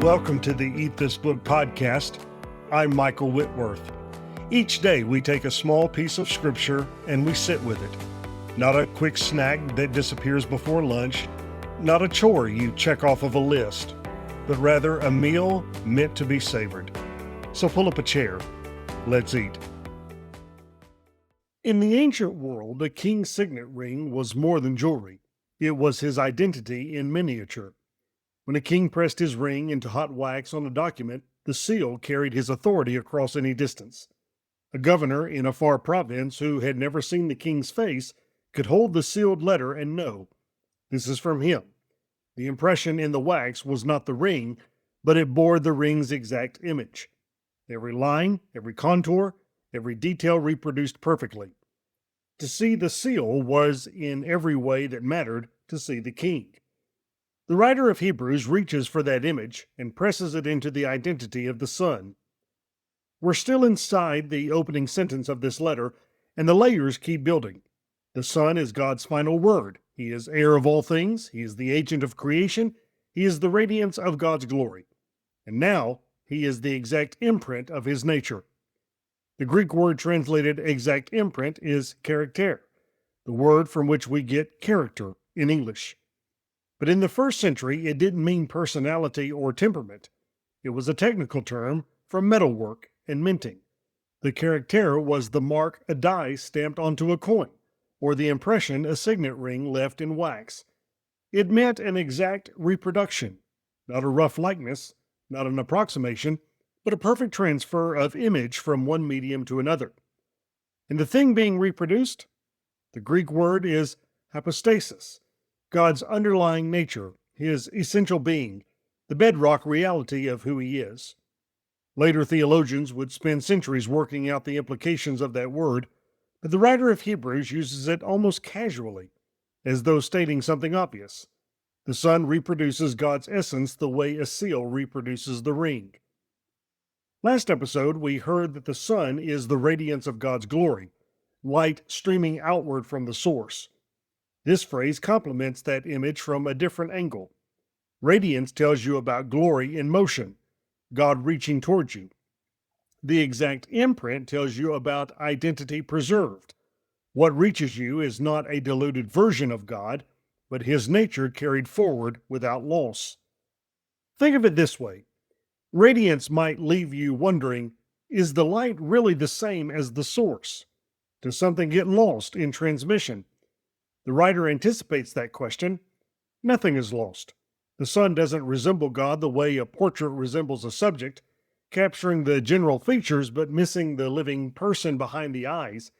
Welcome to the Eat This Book podcast. I'm Michael Whitworth. Each day we take a small piece of scripture and we sit with it. Not a quick snack that disappears before lunch, not a chore you check off of a list, but rather a meal meant to be savored. So pull up a chair. Let's eat. In the ancient world, a king's signet ring was more than jewelry. It was his identity in miniature. When a king pressed his ring into hot wax on a document, the seal carried his authority across any distance. A governor in a far province who had never seen the king's face could hold the sealed letter and know, this is from him. The impression in the wax was not the ring, but it bore the ring's exact image. Every line, every contour, every detail reproduced perfectly. To see the seal was, in every way that mattered, to see the king. The writer of Hebrews reaches for that image and presses it into the identity of the Son. We're still inside the opening sentence of this letter, and the layers keep building. The Son is God's final word. He is heir of all things. He is the agent of creation. He is the radiance of God's glory. And now, he is the exact imprint of his nature. The Greek word translated exact imprint is charaktēr, the word from which we get character in English. But in the first century, it didn't mean personality or temperament. It was a technical term for metalwork and minting. The charaktēr was the mark a die stamped onto a coin, or the impression a signet ring left in wax. It meant an exact reproduction, not a rough likeness, not an approximation, but a perfect transfer of image from one medium to another. And the thing being reproduced? The Greek word is hypostasis. God's underlying nature, his essential being, the bedrock reality of who he is. Later theologians would spend centuries working out the implications of that word, but the writer of Hebrews uses it almost casually, as though stating something obvious. The Son reproduces God's essence the way a seal reproduces the ring. Last episode, we heard that the Son is the radiance of God's glory, light streaming outward from the source. This phrase complements that image from a different angle. Radiance tells you about glory in motion, God reaching towards you. The exact imprint tells you about identity preserved. What reaches you is not a diluted version of God, but his nature carried forward without loss. Think of it this way. Radiance might leave you wondering, is the light really the same as the source? Does something get lost in transmission? The writer anticipates that question. Nothing is lost. The Son doesn't resemble God the way a portrait resembles a subject, capturing the general features but missing the living person behind the eyes.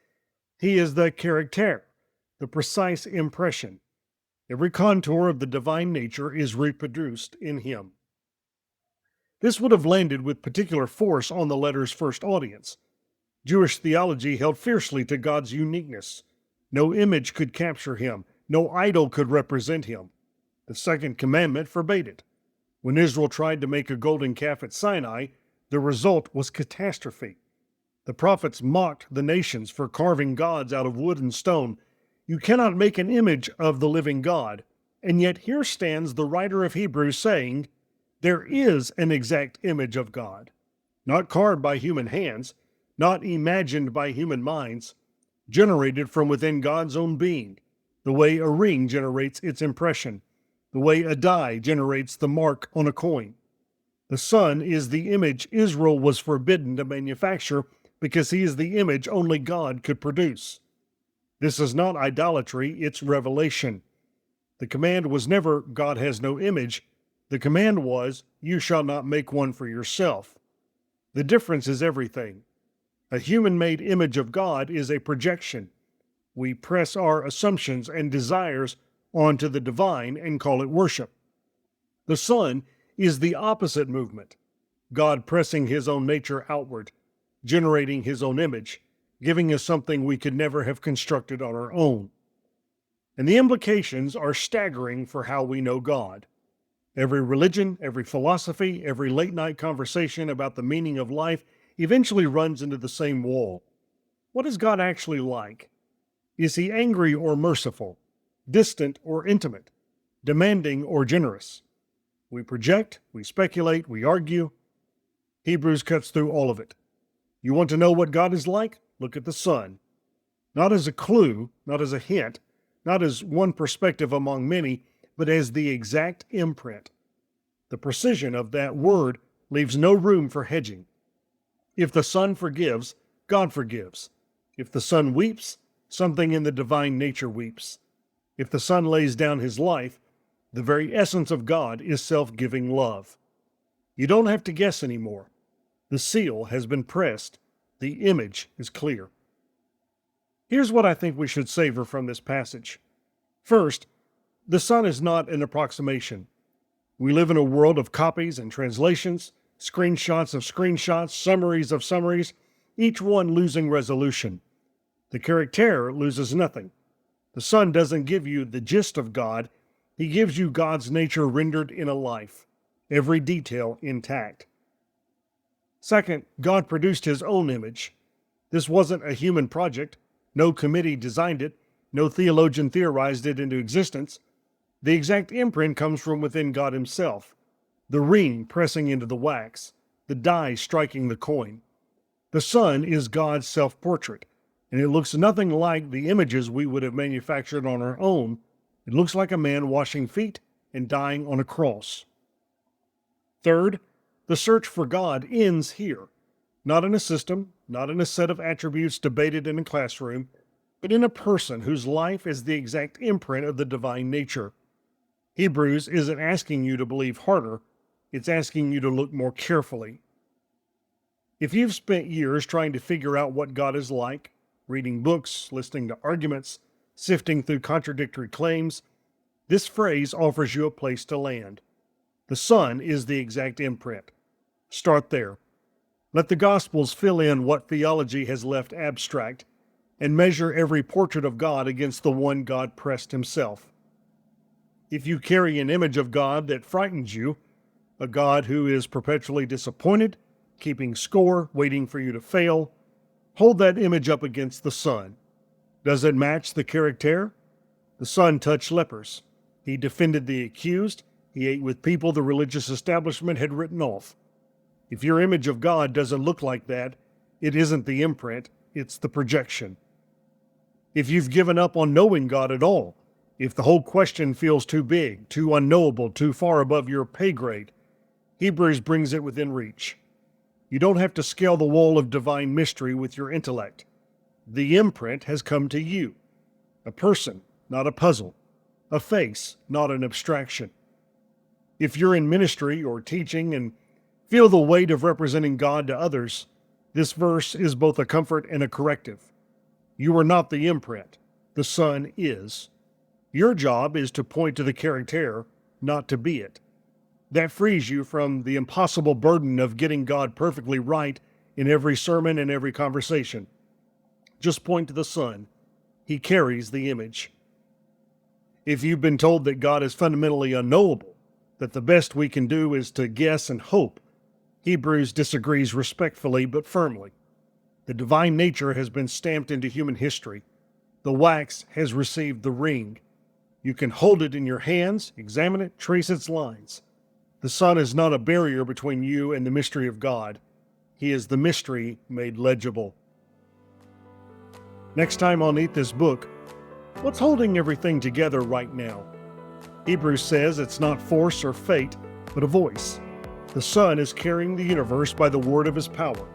He is the charaktēr, the precise impression. Every contour of the divine nature is reproduced in him. This would have landed with particular force on the letter's first audience. Jewish theology held fiercely to God's uniqueness. No image could capture him. No idol could represent him. The second commandment forbade it. When Israel tried to make a golden calf at Sinai, the result was catastrophe. The prophets mocked the nations for carving gods out of wood and stone. You cannot make an image of the living God. And yet here stands the writer of Hebrews saying, there is an exact image of God. Not carved by human hands, not imagined by human minds, generated from within God's own being, the way a ring generates its impression, the way a die generates the mark on a coin. The Son is the image Israel was forbidden to manufacture because he is the image only God could produce. This is not idolatry, it's revelation. The command was never, God has no image. The command was, you shall not make one for yourself. The difference is everything. A human-made image of God is a projection. We press our assumptions and desires onto the divine and call it worship. The Son is the opposite movement, God pressing his own nature outward, generating his own image, giving us something we could never have constructed on our own. And the implications are staggering for how we know God. Every religion, every philosophy, every late-night conversation about the meaning of life eventually runs into the same wall. What is God actually like? Is he angry or merciful, distant or intimate, demanding or generous? we project, we speculate, we argue. Hebrews cuts through all of it. You want to know what God is like? Look at the sun. Not as a clue, not as a hint, not as one perspective among many, but as the exact imprint. The precision of that word leaves no room for hedging. If the sun forgives, God forgives. If the sun weeps, something in the divine nature weeps. If the Son lays down his life, the very essence of God is self-giving love. You don't have to guess anymore. The seal has been pressed. The image is clear. Here's what I think we should savor from this passage. First, the Son is not an approximation. We live in a world of copies and translations, screenshots of screenshots, summaries of summaries, each one losing resolution. The charaktēr loses nothing. The Son doesn't give you the gist of God. He gives you God's nature rendered in a life, every detail intact. Second, God produced his own image. This wasn't a human project. No committee designed it. No theologian theorized it into existence. The exact imprint comes from within God himself. The ring pressing into the wax, the die striking the coin. The Son is God's self-portrait, and it looks nothing like the images we would have manufactured on our own. It looks like a man washing feet and dying on a cross. Third, the search for God ends here, not in a system, not in a set of attributes debated in a classroom, but in a person whose life is the exact imprint of the divine nature. Hebrews isn't asking you to believe harder, it's asking you to look more carefully. If you've spent years trying to figure out what God is like, reading books, listening to arguments, sifting through contradictory claims, this phrase offers you a place to land. The Son is the exact imprint. Start there. Let the Gospels fill in what theology has left abstract, and measure every portrait of God against the one God pressed himself. If you carry an image of God that frightens you, a God who is perpetually disappointed, keeping score, waiting for you to fail, hold that image up against the Son. Does it match the charaktēr? The Son touched lepers. He defended the accused. He ate with people the religious establishment had written off. If your image of God doesn't look like that, it isn't the imprint, it's the projection. If you've given up on knowing God at all, if the whole question feels too big, too unknowable, too far above your pay grade, Hebrews brings it within reach. You don't have to scale the wall of divine mystery with your intellect. The imprint has come to you. A person, not a puzzle. A face, not an abstraction. If you're in ministry or teaching and feel the weight of representing God to others, this verse is both a comfort and a corrective. You are not the imprint. The Son is. Your job is to point to the charaktēr, not to be it. That frees you from the impossible burden of getting God perfectly right in every sermon and every conversation. Just point to the Son. He carries the image. If you've been told that God is fundamentally unknowable, that the best we can do is to guess and hope, Hebrews disagrees respectfully but firmly. The divine nature has been stamped into human history. The wax has received the ring. You can hold it in your hands, examine it, trace its lines. The Son is not a barrier between you and the mystery of God. He is the mystery made legible. Next time on Eat This Book, what's holding everything together right now? Hebrews says it's not force or fate, but a voice. The Son is carrying the universe by the word of his power.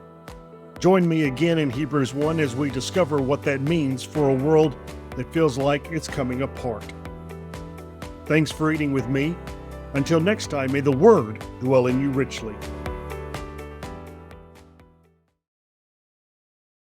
Join me again in Hebrews 1 as we discover what that means for a world that feels like it's coming apart. Thanks for eating with me. Until next time, may the Word dwell in you richly.